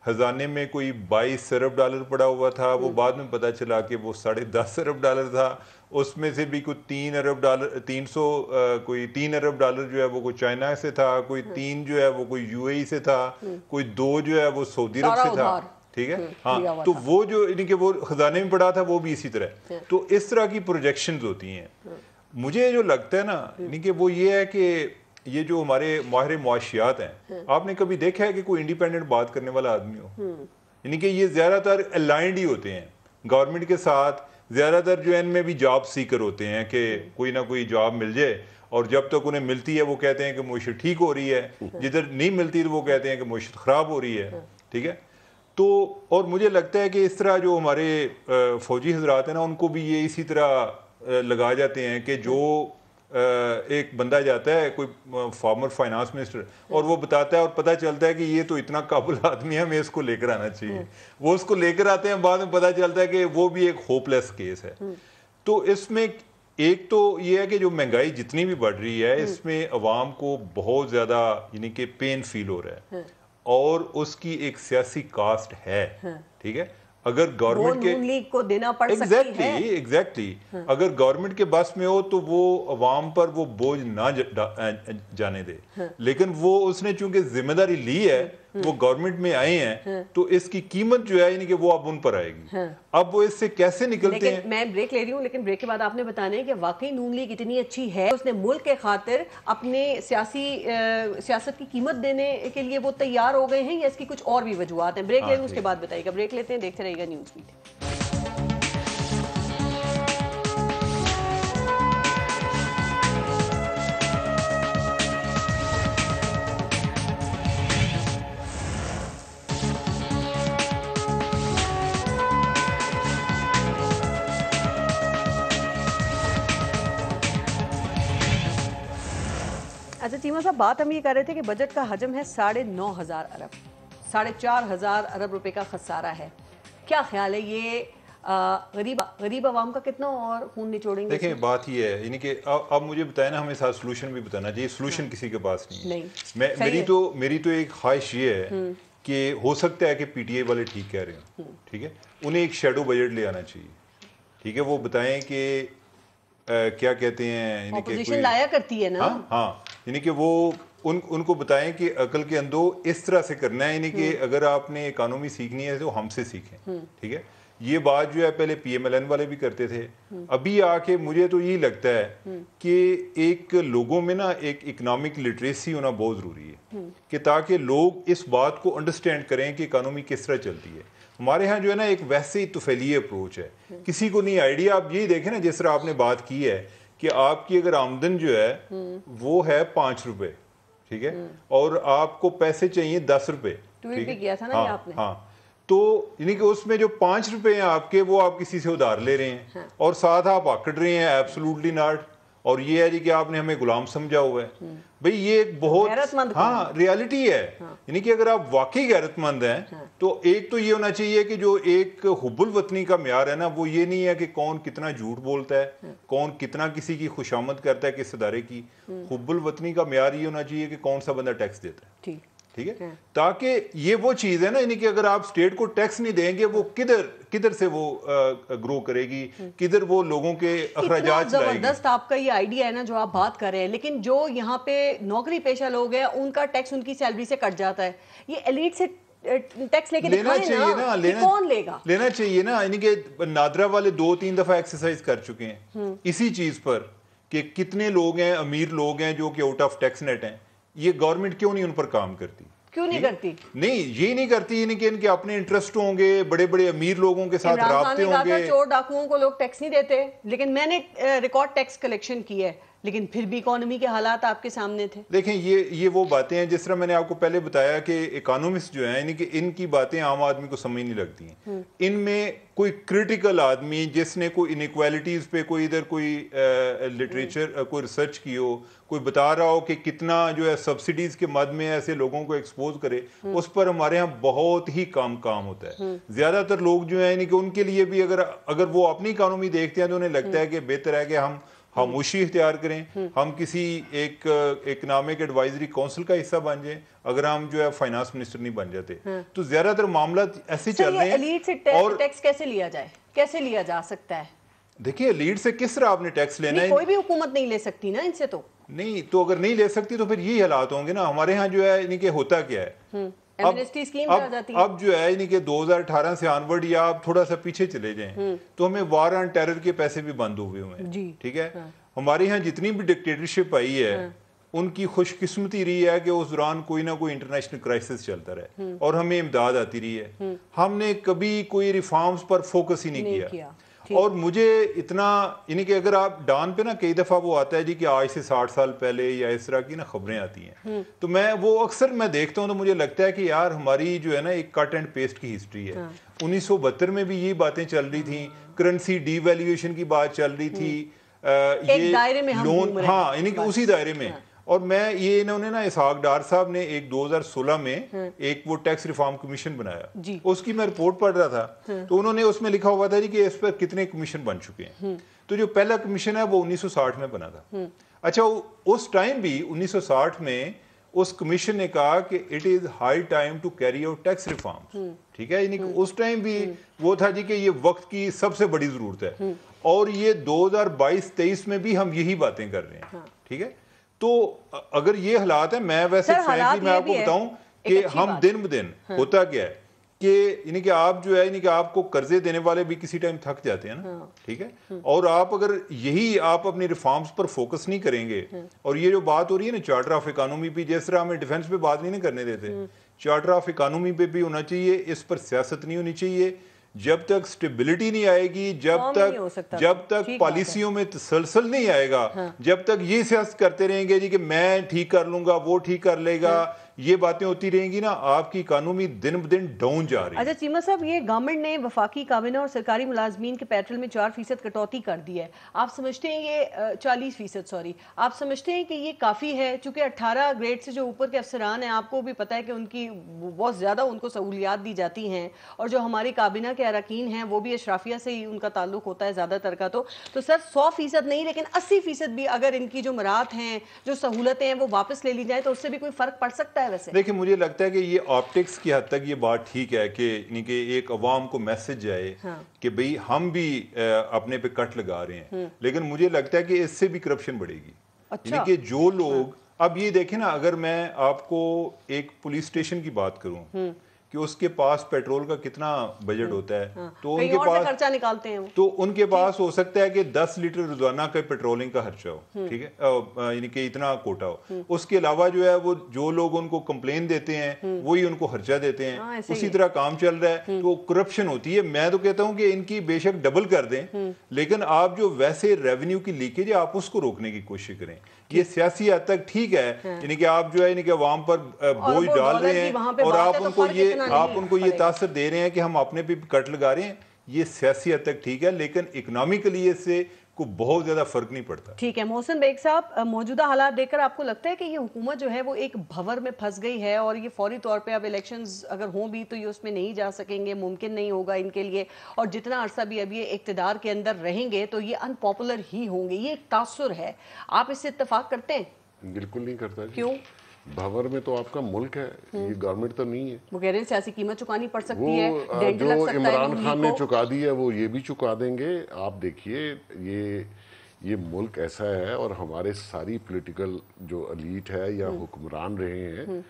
خزانے میں کوئی 22 ارب ڈالر پڑا ہوا تھا، وہ بعد میں پتہ چلا کہ وہ 10.5 ارب ڈالر تھا، اس میں سے بھی کوئی 3 ارب ڈالر جو ہے وہ کوئی چائنا سے تھا، کوئی 3 جو ہے وہ کوئی یو اے ای سے تھا، کوئی 2 جو ہے وہ سعودی عرب سے تھا، ٹھیک ہے ہاں۔ تو وہ جو یعنی کہ وہ خزانے میں پڑا تھا وہ بھی اسی طرح۔ تو اس طرح کی پروجیکشنز ہوتی ہیں۔ مجھے جو لگتا ہے نا یعنی کہ وہ یہ ہے کہ یہ جو ہمارے ماہر معاشیات ہیں، آپ نے کبھی دیکھا ہے کہ کوئی انڈیپینڈنٹ بات کرنے والا آدمی ہو؟ یعنی کہ یہ زیادہ تر الائنڈ ہی ہوتے ہیں گورنمنٹ کے ساتھ، زیادہ تر جو ان میں بھی جاب سیکر ہوتے ہیں کہ کوئی نہ کوئی جاب مل جائے، اور جب تک انہیں ملتی ہے وہ کہتے ہیں کہ معیشت ٹھیک ہو رہی ہے، جدھر نہیں ملتی تو وہ کہتے ہیں کہ معیشت خراب ہو رہی ہے، ٹھیک ہے۔ تو اور مجھے لگتا ہے کہ اس طرح جو ہمارے فوجی حضرات ہیں نا، ان کو بھی یہ اسی طرح لگا جاتے ہیں کہ جو ایک بندہ جاتا ہے کوئی فارمر فائنانس منسٹر اور وہ بتاتا ہے اور پتہ چلتا ہے کہ یہ تو اتنا قابل آدمی ہے، ہمیں اس کو لے کر آنا چاہیے، وہ اس کو لے کر آتے ہیں، بعد میں پتہ چلتا ہے کہ وہ بھی ایک ہوپ لیس کیس ہے۔ تو اس میں ایک تو یہ ہے کہ جو مہنگائی جتنی بھی بڑھ رہی ہے، اس میں عوام کو بہت زیادہ یعنی کہ پین فیل ہو رہا ہے، اور اس کی ایک سیاسی کاسٹ ہے، ٹھیک ہے۔ اگر گورنمنٹ کے لیگ کو دینا پڑ سکتی ہے، ایگزیکٹلی اگر گورنمنٹ کے بس میں ہو تو وہ عوام پر وہ بوجھ نہ جانے دے، لیکن وہ اس نے چونکہ ذمہ داری لی ہے، وہ گورنمنٹ میں آئے ہیں، تو اس کی قیمت جو ہے یعنی کہ وہ اب ان پر آئے گی۔ اب وہ اس سے کیسے نکلتے ہیں؟ میں بریک لے رہی ہوں، لیکن بریک کے بعد آپ نے بتانا ہے کہ واقعی نون لیگ اتنی اچھی ہے، اس نے ملک کے خاطر اپنے سیاست کی قیمت دینے کے لیے وہ تیار ہو گئے ہیں، یا اس کی کچھ اور بھی وجوہات ہیں؟ بریک لے رہی ہوں، اس کے بعد بتائیے گا۔ بریک لیتے ہیں، دیکھتے رہیے گا نیوز بیٹ۔ اچھا چیمہ صاحب، بات ہم یہ کر رہے تھے کہ بجٹ کا حجم ہے 9,500 ارب، 4,500 ارب روپے کا خسارہ ہے۔ کیا خیال ہے یہ غریب عوام کا کتنا اور خون نچوڑیں گے؟ دیکھیں بات یہ ہے یعنی کہ اب مجھے بتائیں نا، ہمیں ساتھ سلوشن بھی بتانا چاہیے، سلوشن کسی کے پاس نہیں ہے۔ میری تو ایک خواہش یہ ہے کہ ہو سکتا ہے کہ پی ٹی آئی والے ٹھیک کہہ رہے ہیں، ٹھیک ہے، انہیں ایک شیڈو بجٹ لے آنا چاہیے، ٹھیک ہے، وہ بتائیں کہ کیا کہتے ہیں، اپوزیشن لایا کرتی ہے نا، ہاں یعنی کہ وہ ان کو بتائیں کہ عقل کے اندو اس طرح سے کرنا ہے، یعنی کہ اگر آپ نے اکانومی سیکھنی ہے تو ہم سے سیکھیں، ٹھیک ہے، یہ بات جو ہے پہلے پی ایم ایل این والے بھی کرتے تھے. ابھی آ کے مجھے تو یہی لگتا ہے کہ ایک لوگوں میں نا ایک اکنامک لٹریسی ہونا بہت ضروری ہے کہ تاکہ لوگ اس بات کو انڈرسٹینڈ کریں کہ اکانومی کس طرح چلتی ہے. ہمارے ہاں جو ہے نا ایک ویسے ہی طفیلی اپروچ ہے, کسی کو نہیں آئیڈیا. آپ یہی دیکھیں نا جس طرح آپ نے بات کی ہے کہ آپ کی اگر آمدن جو ہے وہ ہے 5 روپے, ٹھیک ہے, اور آپ کو پیسے چاہیے 10 روپے, ہاں, تو یعنی کہ اس میں جو 5 روپے ہیں آپ کے وہ آپ کسی سے ادھار لے رہے ہیں اور ساتھ آپ آکڑ رہے ہیں. Absolutely not. اور یہ ہے جی کہ آپ نے ہمیں غلام سمجھا ہوا ہے. بھئی یہ ایک بہت ریالٹی ہے. یعنی کہ اگر آپ واقعی غیرت مند ہیں تو ایک تو یہ ہونا چاہیے کہ جو ایک حب الوطنی کا معیار ہے نا وہ یہ نہیں ہے کہ کون کتنا جھوٹ بولتا ہے, کون کتنا کسی کی خوشامد کرتا ہے کس ادارے کی. حب الوطنی کا معیار یہ ہونا چاہیے کہ کون سا بندہ ٹیکس دیتا ہے, ٹھیک ہے, تاکہ یہ وہ چیز ہے نا, یعنی کہ اگر آپ اسٹیٹ کو ٹیکس نہیں دیں گے وہ کدھر سے وہ گرو کرے گی, کدھر وہ لوگوں کے اخراجات لائے گی. زبردست آپ کا یہ آئیڈیا ہے نا جو آپ بات کر رہے ہیں, لیکن جو یہاں پہ نوکری پیشہ لوگ ہیں ان کا ٹیکس ان کی سیلری سے کٹ جاتا ہے. یہ ایلیٹ سے ٹیکس لے کے لینا چاہیے نا, کون لے گا؟ لینا چاہیے نا. یعنی کہ نادرا والے 2-3 دفعہ ایکسرسائز کر چکے ہیں اسی چیز پر کہ کتنے لوگ ہیں, امیر لوگ ہیں جو کہ آؤٹ آف ٹیکس نیٹ ہیں. یہ گورنمنٹ کیوں نہیں ان پر کام کرتی؟ کیوں نہیں کرتی؟ نہیں, یہ نہیں کرتی. یعنی کہ ان کے اپنے انٹرسٹ ہوں گے, بڑے بڑے امیر لوگوں کے ساتھ رابطے ہوں گے. چور ڈاکوؤں کو لوگ ٹیکس نہیں دیتے, لیکن میں نے ریکارڈ ٹیکس کلیکشن کی ہے, لیکن پھر بھی اکانومی کے حالات آپ کے سامنے تھے. دیکھیں یہ وہ باتیں ہیں جس طرح میں نے آپ کو پہلے بتایا کہ اکانومسٹ جو ہیں یعنی کہ ان کی باتیں عام آدمی کو سمجھ نہیں لگتی ہیں. ان میں کوئی کرٹیکل آدمی جس نے کوئی انیکویلٹیز پہ کوئی ادھر کوئی لٹریچر کوئی ریسرچ کی ہو, کوئی بتا رہا ہو کہ کتنا جو ہے سبسڈیز کے مد میں ایسے لوگوں کو ایکسپوز کرے, اس پر ہمارے ہاں بہت ہی کام ہوتا ہے. زیادہ تر لوگ جو ہیں یعنی کہ ان کے لیے بھی اگر وہ اپنی اکانومی دیکھتے ہیں تو انہیں لگتا ہے کہ بہتر ہے کہ ہم خاموشی اختیار کریں, ہم کسی ایک اکنامک ایڈوائزری کونسل کا حصہ بن جائیں, اگر ہم جو ہے فائنانس منسٹر نہیں بن جاتے. تو زیادہ تر معاملات ایسے چل رہے ہیں. اور ٹیکس کیسے لیا جائے, کیسے لیا جا سکتا ہے؟ دیکھیے لیڈ سے کس طرح آپ نے ٹیکس لینا ہے, کوئی بھی حکومت نہیں لے سکتی نا ان سے. تو نہیں, تو اگر نہیں لے سکتی تو پھر یہی حالات ہوں گے نا. ہمارے ہاں جو ہے یعنی کہ ہوتا کیا ہے, اب جو ہے یعنی کہ 2018 سے آنورڈ یا آپ تھوڑا سا پیچھے چلے جائیں تو ہمیں وار آن ٹیرر کے پیسے بھی بند ہوئے ہیں, ٹھیک ہے. ہمارے ہاں جتنی بھی ڈکٹیٹرشپ آئی ہے ان کی خوش قسمتی رہی ہے کہ اس دوران کوئی نہ کوئی انٹرنیشنل کرائسس چلتا رہے اور ہمیں امداد آتی رہی ہے. ہم نے کبھی کوئی ریفارمز پر فوکس ہی نہیں کیا. اور مجھے اتنا یعنی کہ اگر آپ ڈان پہ نا کئی دفعہ وہ آتا ہے جی کہ آج سے 60 سال پہلے یا اس طرح کی نا خبریں آتی ہیں, تو میں وہ اکثر میں دیکھتا ہوں تو مجھے لگتا ہے کہ یار ہماری جو ہے نا ایک کٹ اینڈ پیسٹ کی ہسٹری ہے. 1972 میں بھی یہ باتیں چل رہی تھیں, کرنسی ڈی ویلیویشن کی بات چل رہی تھی, یہ لون, ہاں یعنی کہ اسی دائرے میں. اور میں یہ انہوں نے نا اسحاق ڈار صاحب نے ایک 2016 میں ایک وہ ٹیکس ریفارم کمیشن بنایا, اس کی میں رپورٹ پڑھ رہا تھا تو انہوں نے اس میں لکھا ہوا تھا جی کہ اس پر کتنے کمیشن بن چکے ہیں. تو جو پہلا کمیشن ہے وہ 1960 میں بنا تھا. اچھا اس ٹائم بھی 1960 میں اس کمیشن نے کہا کہ it is high time to carry out tax reform, ٹھیک ہے. یعنی کہ اس ٹائم بھی وہ تھا جی کہ یہ وقت کی سب سے بڑی ضرورت ہے, اور یہ 2022-23 میں بھی ہم یہی باتیں کر رہے ہیں, ٹھیک ہے. تو اگر یہ حالات ہیں, میں ویسے فرینکلی میں آپ کو بتاؤں کہ ہم دن بدن ہوتا کیا ہے کہ یعنی کہ آپ جو ہے یعنی کہ آپ کو قرضے دینے والے بھی کسی ٹائم تھک جاتے ہیں نا, ٹھیک ہے. اور آپ اگر یہی آپ اپنی ریفارمز پر فوکس نہیں کریں گے, اور یہ جو بات ہو رہی ہے نا چارٹر آف اکانومی پہ, جس طرح ہمیں ڈیفنس پہ بات نہیں کرنے دیتے, چارٹر آف اکانومی پہ بھی ہونا چاہیے. اس پر سیاست نہیں ہونی چاہیے. جب تک سٹیبلٹی نہیں آئے گی, جب تک پالیسیوں میں تسلسل نہیں آئے گا, جب تک یہ سیاست کرتے رہیں گے جی کہ میں ٹھیک کر لوں گا وہ ٹھیک کر لے گا, یہ باتیں ہوتی رہیں گی نا, آپ کی اکانومی دن بدن ڈاؤن جا رہی ہے. اچھا چیمہ صاحب, یہ گورنمنٹ نے وفاقی کابینہ اور سرکاری ملازمین کے پیٹرول میں 4% کٹوتی کر دی ہے. آپ سمجھتے ہیں یہ 40%, آپ سمجھتے ہیں کہ یہ کافی ہے؟ چونکہ 18 گریڈ سے جو اوپر کے افسران ہیں, آپ کو بھی پتہ ہے کہ ان کی بہت زیادہ ان کو سہولیات دی جاتی ہیں, اور جو ہماری کابینہ کے اراکین ہیں وہ بھی اشرافیہ سے ہی ان کا تعلق ہوتا ہے زیادہ تر کا. تو سر 100% نہیں لیکن 80% بھی اگر ان کی جو مراعات ہیں, جو سہولتیں ہیں وہ واپس لے لی جائیں تو اس سے بھی کوئی فرق پڑ سکتا ہے؟ ویسے دیکھیں مجھے لگتا ہے کہ یہ آپٹکس کی حد تک یہ بات ٹھیک ہے کہ یعنی کہ ایک عوام کو میسج جائے کہ بھئی ہم بھی اپنے پہ کٹ لگا رہے ہیں, لیکن مجھے لگتا ہے کہ اس سے بھی کرپشن بڑھے گی. یعنی کہ جو لوگ اب یہ دیکھیں نا, اگر میں آپ کو ایک پولیس اسٹیشن کی بات کروں کہ اس کے پاس پیٹرول کا کتنا بجٹ ہوتا ہے، تو ان کے پاس خرچہ نکالتے ہیں، تو ان کے پاس ہو سکتا ہے کہ 10 لیٹر روزانہ کا پیٹرولنگ کا خرچہ ہو، ٹھیک ہے، یعنی کہ اتنا کوٹا ہو. اس کے علاوہ جو ہے وہ جو لوگ ان کو کمپلین دیتے ہیں وہی ان کو خرچہ دیتے ہیں، اسی طرح کام چل رہا ہے. تو کرپشن ہوتی ہے. میں تو کہتا ہوں کہ ان کی بے شک ڈبل کر دیں، لیکن آپ جو ویسے ریونیو کی لیکیج ہے آپ اس کو روکنے کی کوشش کریں. یہ سیاسی حد تک ٹھیک ہے، یعنی کہ آپ جو ہے یعنی کہ عوام پر بوجھ ڈال رہے ہیں اور آپ ان کو یہ تاثر دے رہے ہیں کہ ہم اپنے پہ کٹ لگا رہے ہیں. یہ سیاسی حد تک ٹھیک ہے، لیکن اکنامکلی اس سے کو بہت زیادہ فرق نہیں پڑتا. ٹھیک ہے محسن بیگ صاحب، موجودہ حالات دیکھ کر آپ کو لگتا ہے کہ یہ حکومت جو ہے وہ ایک بھور میں پھنس گئی ہے اور یہ فوری طور پہ اب الیکشنز اگر ہوں بھی تو یہ اس میں نہیں جا سکیں گے، ممکن نہیں ہوگا ان کے لیے، اور جتنا عرصہ بھی اب یہ اقتدار کے اندر رہیں گے تو یہ ان پاپولر ہی ہوں گے، یہ ایک تاثر ہے. آپ اس سے اتفاق کرتے ہیں؟ بالکل نہیں کرتا. کیوں؟ بھاور میں تو آپ کا ملک ہے، یہ گورنمنٹ تو نہیں ہے. وہ کہہ رہے ہیں سیاسی قیمت چکانی پڑ سکتی ہے، جو عمران خان نے چکا دی ہے وہ یہ بھی چکا دیں گے. آپ دیکھیے یہ ملک ایسا ہے، اور ہمارے ساری پولیٹیکل جو ایلیٹ ہے یا حکمران رہے ہیں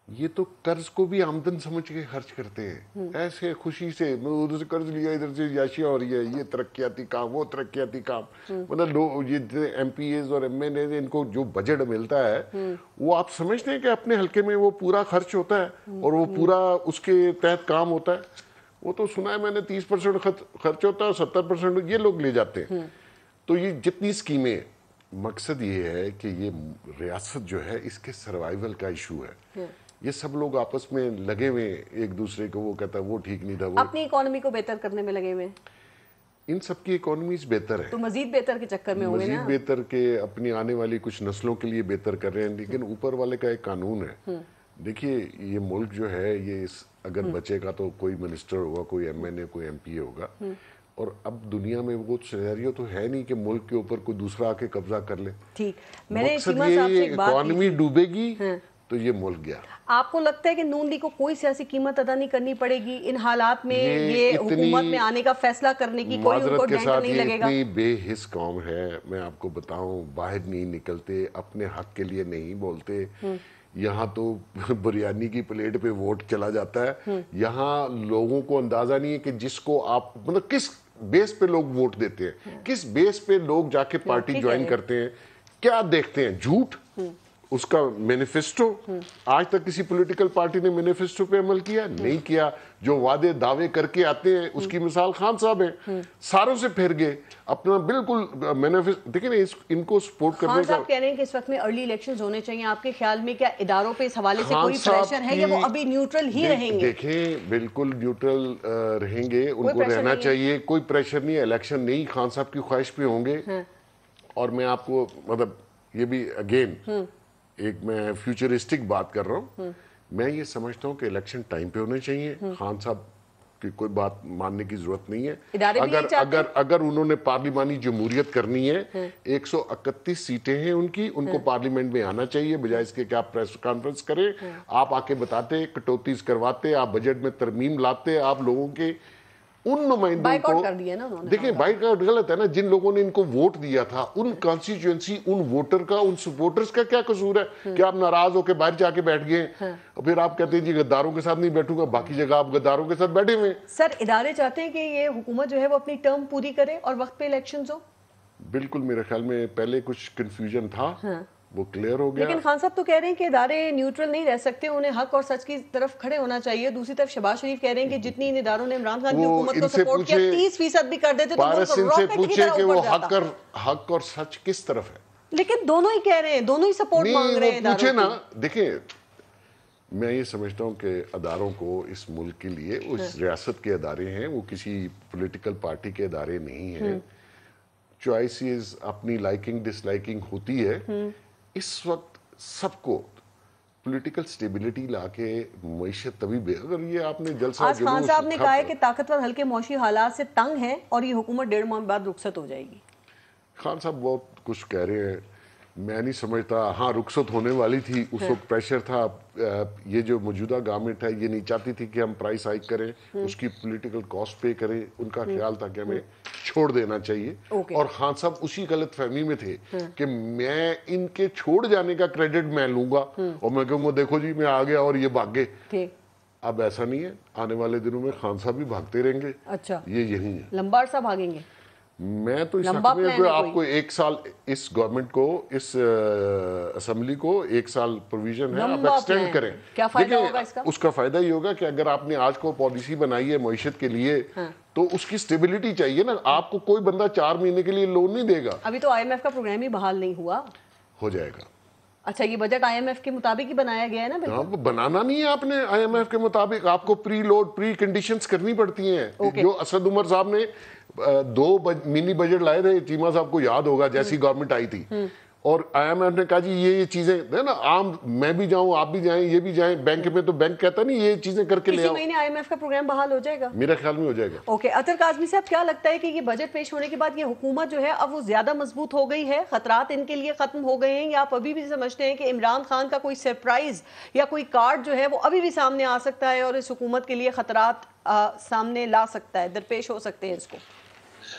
یہ تو قرض کو بھی آمدن سمجھ کے خرچ کرتے ہیں، ایسے خوشی سے ادھر سے قرض لیا ادھر سے یاشیاں ہو رہی ہے، یہ ترقیاتی کام وہ ترقیاتی کام. مطلب لوگ یہ ایم پی ایز اور ایم این اے ان کو جو بجٹ ملتا ہے وہ آپ سمجھتے ہیں کہ اپنے حلقے میں وہ پورا خرچ ہوتا ہے اور وہ پورا اس کے تحت کام ہوتا ہے. وہ تو سنا ہے میں نے 30% خرچ ہوتا ہے، 70% یہ لوگ لے جاتے ہیں. تو یہ جتنی اسکیمیں، مقصد یہ ہے کہ یہ ریاست جو ہے اس کے سروائیول کا ایشو ہے. یہ سب لوگ آپس میں لگے ہوئے ایک دوسرے کو، وہ کہتا ہے وہ ٹھیک نہیں تھا، وہ اپنی اکانومی کو بہتر کرنے میں لگے ہوئے. ان سب کی اکانومیز بہتر ہے تو مزید بہتر کے چکر میں ہوئے نا، مزید بہتر کے اپنی آنے والی کچھ نسلوں کے لیے بہتر کر رہے ہیں. لیکن اوپر والے کا ایک قانون ہے. دیکھیے یہ ملک جو ہے یہ اگر بچے کا تو کوئی منسٹر ہوگا، کوئی ایم این اے، کوئی ایم پی اے ہوگا. اور اب دنیا میں وہ سینیریو تو ہے نہیں کہ ملک کے اوپر کوئی دوسرا آ کے قبضہ کر لے. مقصد یہ اکانومی ڈوبے گی تو یہ ملک گیا. آپ کو لگتا ہے کہ نون لیگ کو کوئی سیاسی قیمت ادا نہیں کرنی پڑے گی ان حالات میں؟ یہ حکومت میں آنے کا فیصلہ کرنے کی کوئی ان کو ڈینٹ نہیں لگے گا؟ اتنی بے حس قوم ہے، میں آپ کو بتاؤں، باہر نہیں نکلتے، اپنے حق کے لیے نہیں بولتے. یہاں تو بریانی کی پلیٹ پہ ووٹ چلا جاتا ہے. یہاں لوگوں کو اندازہ نہیں ہے کہ جس کو آپ مطلب کس بیس پہ لوگ ووٹ دیتے ہیں، کس بیس پہ لوگ جا کے پارٹی جوائن کرتے ہیں، کیا دیکھتے ہیں؟ جھوٹ، اس کا مینیفیسٹو. آج تک کسی پولیٹیکل پارٹی نے مینیفیسٹو پہ عمل کیا نہیں کیا. جو وعدے دعوے کر کے آتے ہیں اس کی مثال خان صاحب ہیں، ساروں سے پھر گئے اپنا بالکل مینیفیسٹو. دیکھیں ان کو سپورٹ کرنے کا. خان صاحب کہہ رہے ہیں کہ اس وقت میں ارلی الیکشنز ہونے چاہیے. آپ کے خیال میں کیا اداروں پہ اس حوالے سے کوئی پریشر ہے یا وہ ابھی نیوٹرل ہی رہیں گے؟ دیکھیں بالکل نیوٹرل رہیں گے، ان کو رہنا چاہیے، کوئی پریشر نہیں. الیکشن نہیں، خان صاحب کی خواہش پہ ہوں گے. اور میں آپ کو مطلب یہ بھی اگین ایک میں فیوچرسٹک بات کر رہا ہوں. میں یہ سمجھتا ہوں کہ الیکشن ٹائم پہ ہونے چاہیے. خان صاحب کی کوئی بات ماننے کی ضرورت نہیں ہے. اگر انہوں نے پارلیمانی جمہوریت کرنی ہے، 131 سیٹیں ہیں ان کی، ان کو پارلیمنٹ میں آنا چاہیے. بجائے اس کے کہ آپ پریس کانفرنس کریں، آپ آ کے بتاتے، کٹوتیز کرواتے، آپ بجٹ میں ترمیم لاتے، آپ لوگوں کے ان نمائندوں کو دیکھیں. بائیک آؤٹ غلط ہے نا. جن لوگوں نے ان کو ووٹ دیا تھا، ان کانسٹیچوئنسی، ان ووٹر کا، ان سپورٹرز کا کیا قصور ہے کہ آپ ناراض ہو کے باہر جا کے بیٹھ گئے ہیں؟ پھر آپ کہتے ہیں جی غداروں کے ساتھ نہیں بیٹھوں گا، باقی جگہ آپ غداروں کے ساتھ بیٹھے ہوئے. سر ادارے چاہتے ہیں کہ یہ حکومت جو ہے وہ اپنی ٹرم پوری کرے اور وقت پہ الیکشنز ہو؟ بالکل میرے خیال میں پہلے کچھ کنفیوژن تھا، وہ کلیئر ہو گیا. لیکن خان صاحب تو کہہ رہے ہیں کہ ادارے نیوٹرل نہیں رہ سکتے، انہیں حق اور سچ کی طرف کھڑے ہونا چاہیے. دوسری طرف شہباز شریف کہہ رہے ہیں کہ جتنی ان اداروں نے عمران خان کی حکومت کو سپورٹ کیا 30% بھی کر دیتے تو پارس ان سے پوچھے کہ وہ حق اور سچ کس طرف ہے. لیکن دونوں ہی کہہ رہے ہیں، دونوں ہی سپورٹ مانگ رہے ہیں. پوچھے نا. دیکھیں میں یہ سمجھتا ہوں کہ اداروں کو اس ملک کے لیے، اس ریاست کے ادارے ہیں، وہ کسی پولیٹیکل پارٹی کے ادارے نہیں ہیں. چوائسز، اپنی لائکنگ ڈس لائکنگ ہوتی ہے. اس وقت سب کو پولیٹیکل سٹیبلیٹی لا کے معیشت طبی بے. اگر یہ آپ نے جلسہ آج خان صاحب نے کہا ہے کہ طاقتور حلقے معاشی حالات سے تنگ ہیں اور یہ حکومت 1.5 ماہ بعد رخصت ہو جائے گی. خان صاحب بہت کچھ کہہ رہے ہیں، میں نہیں سمجھتا. ہاں رخصت ہونے والی تھی، اس وقت پریشر تھا. یہ جو موجودہ گورنمنٹ ہے یہ نہیں چاہتی تھی کہ ہم پرائس ہائیک کریں، اس کی پولیٹیکل کاسٹ پے کریں. ان کا خیال تھا کہ ہمیں چھوڑ دینا چاہیے. اور خان صاحب اسی غلط فہمی میں تھے کہ میں ان کے چھوڑ جانے کا کریڈٹ میں لوں گا اور میں کہوں گا دیکھو جی میں آ گیا اور یہ بھاگ گئے. اب ایسا نہیں ہے, آنے والے دنوں میں خان صاحب بھی بھاگتے رہیں گے. اچھا, یہ یہی ہے. لمبا عرصہ بھاگیں گے؟ میں تو اس حق میں آپ کو 1 سال, اس گورنمنٹ کو, اس اسمبلی کو 1 سال پروویژن ہے, آپ ایکسٹینڈ کریں. کیا فائدہ ہوگا اس کا؟ اس کا فائدہ یہ ہوگا کہ اگر آپ نے آج کو پالیسی بنائی ہے معیشت کے لیے تو اس کی سٹیبلٹی چاہیے نا. آپ کو کوئی بندہ 4 مہینے کے لیے لون نہیں دے گا. ابھی تو آئی ایم ایف کا پروگرام ہی بحال نہیں ہوا. ہو جائے گا. اچھا, یہ بجٹ آئی ایم ایف کے مطابق ہی بنایا گیا ہے نا؟ بالکل بنانا نہیں ہے آپ نے آئی ایم ایف کے مطابق, آپ کو پری لوڈ پری کنڈیشنز کرنی پڑتی ہیں. جو اسد عمر صاحب نے 2 منی بجٹ لائے تھے, چیمہ صاحب کو یاد ہوگا, جیسی گورنمنٹ آئی تھی, اور آئی ایم ایف نے کہا جی یہ چیزیں نا عام, میں بھی جاؤں, آپ بھی جائیں, یہ بھی جائیں بینک میں, تو بینک کہتا نہیں یہ چیزیں کر کے لے آؤ. اسی مہینے آئی ایم ایف کا پروگرام بحال ہو جائے گا میرا خیال میں, ہو جائے گا. اوکے, اطہر کاظمی صاحب, کیا لگتا ہے کہ یہ بجٹ پیش ہونے کے بعد یہ حکومت جو ہے اب وہ زیادہ مضبوط ہو گئی ہے, خطرات ان کے لیے ختم ہو گئے ہیں, یا آپ ابھی بھی سمجھتے ہیں کہ عمران خان کا کوئی سرپرائز یا کوئی کارڈ جو ہے وہ ابھی بھی سامنے آ سکتا ہے اور اس حکومت کے لیے خطرات سامنے لا سکتا ہے, درپیش ہو سکتے ہیں اس کو؟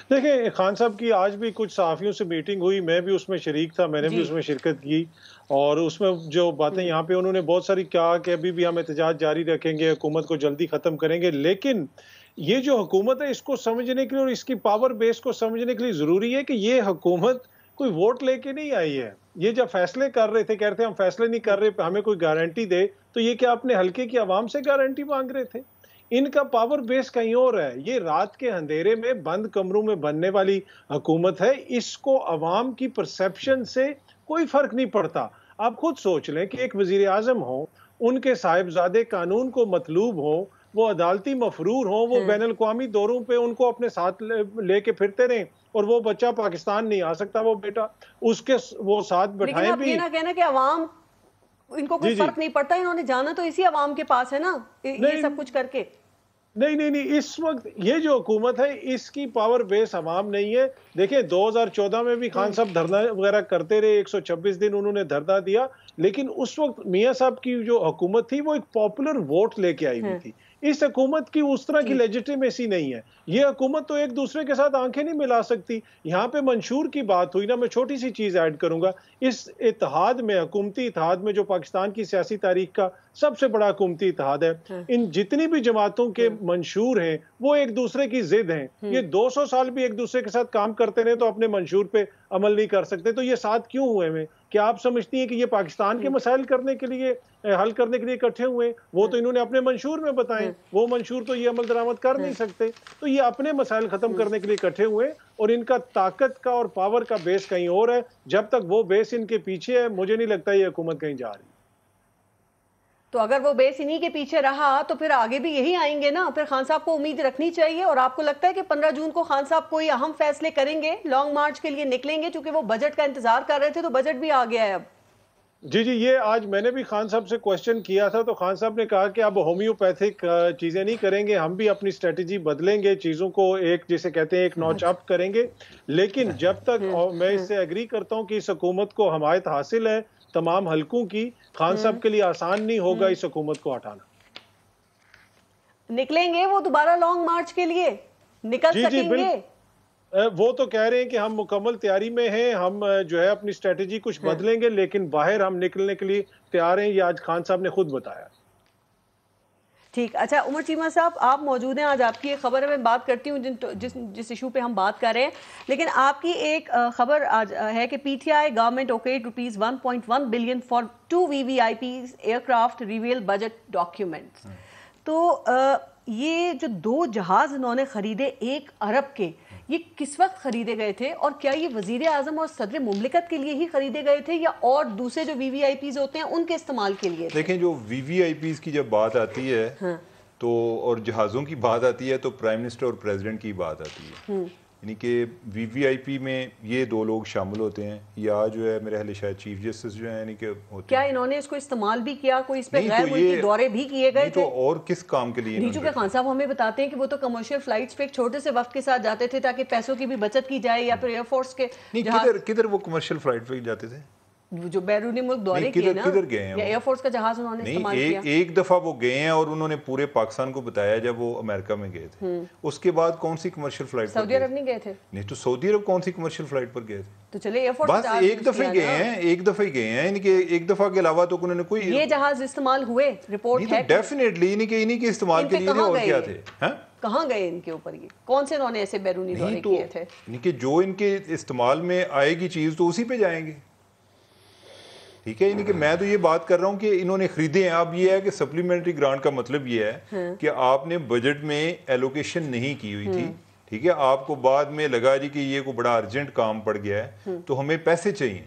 دیکھیں, خان صاحب کی آج بھی کچھ صحافیوں سے میٹنگ ہوئی, میں بھی اس میں شریک تھا, میں نے بھی اس میں شرکت کی, اور اس میں جو باتیں یہاں پہ انہوں نے بہت ساری کہا کہ ابھی بھی ہم احتجاج جاری رکھیں گے, حکومت کو جلدی ختم کریں گے. لیکن یہ جو حکومت ہے اس کو سمجھنے کے لیے اور اس کی پاور بیس کو سمجھنے کے لیے ضروری ہے کہ یہ حکومت کوئی ووٹ لے کے نہیں آئی ہے. یہ جب فیصلے کر رہے تھے, کہہ رہے تھے ہم فیصلے نہیں کر رہے, ہمیں کوئی گارنٹی دے, تو یہ کیا اپنے حلقے کی عوام سے گارنٹی مانگ رہے تھے؟ ان کا پاور بیس کہیں اور ہے. یہ رات کے اندھیرے میں بند کمروں میں بننے والی حکومت ہے, اس کو عوام کی پرسیپشن سے کوئی فرق نہیں پڑتا. آپ خود سوچ لیں کہ ایک وزیر اعظم ہو, ان کے صاحبزادے قانون کو مطلوب ہو, وہ عدالتی مفرور ہوں, وہ بین الاقوامی دوروں پہ ان کو اپنے ساتھ لے کے پھرتے رہیں, اور وہ بچہ پاکستان نہیں آ سکتا, وہ بیٹا اس کے وہ ساتھ بٹھائیں بھی. لیکن آپ یہ نہ کہنا کہ عوام ان کو کوئی فرق نہیں پڑتا, انہوں نے جانا تو اسی عوام کے پاس ہے نا, یہ سب کچھ کر کے. نہیں, اس وقت یہ جو حکومت ہے اس کی پاور بیس عوام نہیں ہے. دیکھیں 2014 میں بھی خان صاحب دھرنا وغیرہ کرتے رہے, 126 دن انہوں نے دھرنا دیا, لیکن اس وقت میاں صاحب کی جو حکومت تھی وہ ایک پاپولر ووٹ لے کے آئی ہوئی تھی. اس حکومت کی اس طرح کی لیجیٹیمیسی نہیں ہے. یہ حکومت تو ایک دوسرے کے ساتھ آنکھیں نہیں ملا سکتی. یہاں پہ منشور کی بات ہوئی نا, میں چھوٹی سی چیز ایڈ کروں گا. اس اتحاد میں, حکومتی اتحاد میں, جو پاکستان کی سیاسی تاریخ کا سب سے بڑا حکومتی اتحاد ہے, ان جتنی بھی جماعتوں کے منشور ہیں وہ ایک دوسرے کی ضد ہیں. یہ 200 سال بھی ایک دوسرے کے ساتھ کام کرتے رہے تو اپنے منشور پہ عمل نہیں کر سکتے. تو یہ ساتھ کیوں ہوئے ہیں؟ کیا آپ سمجھتی ہیں کہ یہ پاکستان کے مسائل کرنے کے لیے, حل کرنے کے لیے اکٹھے ہوئے؟ وہ تو انہوں نے اپنے منشور میں بتائے, وہ منشور تو یہ عمل درآمد کر نہیں سکتے. تو یہ اپنے مسائل ختم کرنے کے لیے اکٹھے ہوئے, اور ان کا طاقت کا اور پاور کا بیس کہیں اور ہے. جب تک وہ بیس ان کے پیچھے ہے, مجھے نہیں لگتا یہ حکومت کہیں جا رہی. تو اگر وہ بیس انہی کے پیچھے رہا تو پھر آگے بھی یہی آئیں گے نا. پھر خان صاحب کو امید رکھنی چاہیے. اور آپ کو لگتا ہے کہ 15 جون کو خان صاحب کوئی اہم فیصلے کریں گے, لانگ مارچ کے لیے نکلیں گے؟ چونکہ وہ بجٹ کا انتظار کر رہے تھے, تو بجٹ بھی آ گیا ہے اب. جی, یہ آج میں نے بھی خان صاحب سے کوشچن کیا تھا, تو خان صاحب نے کہا کہ اب ہومیوپیتھک چیزیں نہیں کریں گے, ہم بھی اپنی اسٹریٹجی بدلیں گے, چیزوں کو ایک جیسے کہتے ہیں ایک نوچ اپ کریں گے. لیکن جب تک, میں اس سے ایگری کرتا ہوں کہ اس حکومت کو حمایت حاصل ہے تمام حلقوں کی, خان صاحب کے لیے آسان نہیں ہوگا اس حکومت کو ہٹانا. نکلیں گے وہ دوبارہ لانگ مارچ کے لیے؟ نکل سکیں گے؟ وہ تو کہہ رہے ہیں کہ ہم مکمل تیاری میں ہیں, ہم جو ہے اپنی اسٹریٹجی کچھ بدلیں گے, لیکن باہر ہم نکلنے کے لیے تیار ہیں. یہ آج خان صاحب نے خود بتایا. ٹھیک. اچھا عمر چیمہ صاحب, آپ موجود ہیں, آج آپ کی ایک خبر ہے, میں بات کرتی ہوں جس ایشو پہ ہم بات کر رہے ہیں. لیکن آپ کی ایک خبر آج ہے کہ P T I government okayed ₹1.1 billion for 2 VVIPs aircraft reveal budget documents. تو یہ جو 2 جہاز انہوں نے خریدے 1 ارب کے, یہ کس وقت خریدے گئے تھے, اور کیا یہ وزیر اعظم اور صدر مملکت کے لیے ہی خریدے گئے تھے, یا اور دوسرے جو VVIPs ہوتے ہیں ان کے استعمال کے لیے؟ دیکھیں, جو VVIPs کی جب بات آتی ہے تو, اور جہازوں کی بات آتی ہے, تو پرائم منسٹر اور پریزیڈنٹ کی بات آتی ہے. یعنی کہ VVIP میں یہ 2 لوگ شامل ہوتے ہیں, یا جو ہے میرے خیال شاید چیف جسٹس جو ہیں, یعنی کہ کیا انہوں نے اس کو استعمال بھی کیا, کوئی اس پہ غیر ملکی دورے بھی کیے گئے تھے؟ تو اور کس کام کے لیے؟ نہیں, چونکہ خان صاحب ہمیں بتاتے ہیں کہ وہ تو کمرشل فلائٹس پہ ایک چھوٹے سے وقت کے ساتھ جاتے تھے تاکہ پیسوں کی بھی بچت کی جائے, یا پھر ایئر فورس کے. کدھر وہ کمرشل فلائٹ پہ جاتے تھے؟ جو بیرونی ملک دورے کیے نا, کدھر گئے ہیں یا ایئر فورس کا جہاز انہوں نے استعمال کیا؟ ایک دفعہ وہ گئے ہیں اور انہوں نے پورے پاکستان کو بتایا جب وہ امریکہ میں گئے تھے. اس کے بعد کون سی کمرشل فلائٹ پر سعودی عرب نہیں گئے تھے؟ نہیں تو سعودی عرب کون سی کمرشل فلائٹ پر گئے تھے؟ تو چلے ایئر فورس بس ایک دفعہ گئے ہیں, ایک دفعہ ہی گئے ہیں, یعنی کہ ایک دفعہ کے علاوہ تو انہوں نے کوئی یہ جہاز استعمال ہوئے رپورٹ ہے ڈیفینیٹلی انہی کے استعمال کے لیے اور کیا تھے. کہاں گئے ان کے اوپر, یہ کون سے انہوں نے ایسے بیرونی دورے کیے تھے؟ یعنی کہ جو ان کے استعمال میں آئے گی چیز تو اسی پہ جائیں گے. ٹھیک ہے, یعنی کہ میں تو یہ بات کر رہا ہوں کہ انہوں نے خریدے ہیں. اب یہ ہے کہ سپلیمنٹری گرانٹ کا مطلب یہ ہے کہ آپ نے بجٹ میں ایلوکیشن نہیں کی ہوئی تھی, ٹھیک ہے, آپ کو بعد میں لگا جی کہ یہ کو بڑا ارجنٹ کام پڑ گیا ہے تو ہمیں پیسے چاہیے,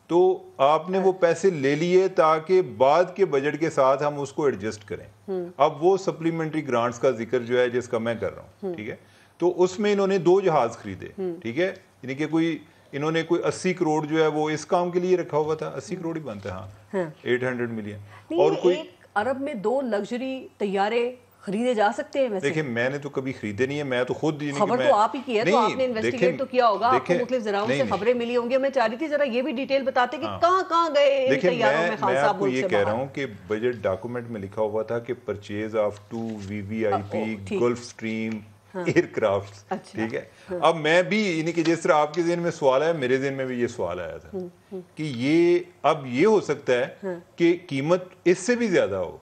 تو آپ نے وہ پیسے لے لیے تاکہ بعد کے بجٹ کے ساتھ ہم اس کو ایڈجسٹ کریں. اب وہ سپلیمنٹری گرانٹس کا ذکر جو ہے جس کا میں کر رہا ہوں, ٹھیک ہے, تو اس میں انہوں نے 2 جہاز خریدے, ٹھیک ہے, یعنی کہ انہوں نے کوئی 80 کروڑ جو ہے وہ اس کام کے لیے رکھا ہوا تھا. 80 کروڑ ہی بنتا ہے, ہاں 800 ملین. اور کوئی عرب میں 2 لگژری طیارے خریدے جا سکتے ہیں؟ ویسے دیکھیں میں نے تو کبھی خریدے نہیں ہے, میں تو خود خبر تو آپ ہی کی ہے, تو آپ نے انویسٹیگیٹ تو کیا ہوگا, آپ کو مختلف ذرائع سے خبریں ملی ہوں گی. میں چاہ رہی تھی ذرا یہ بھی ڈیٹیل بتاتے کہ کہاں کہاں گئے ان طیاروں میں خان صاحب. میں یہ کہہ رہا ہوں کہ بجٹ ڈاکومنٹ میں لکھا ہوا تھا کہ purchase of 2 VVIP Gulfstream aircraft, ٹھیک ہے. اب میں بھی یعنی کہ جس طرح آپ کے ذہن میں سوال ہے, میرے ذہن میں بھی یہ سوال آیا تھا کہ یہ اب یہ ہو سکتا ہے کہ قیمت اس سے بھی زیادہ ہو,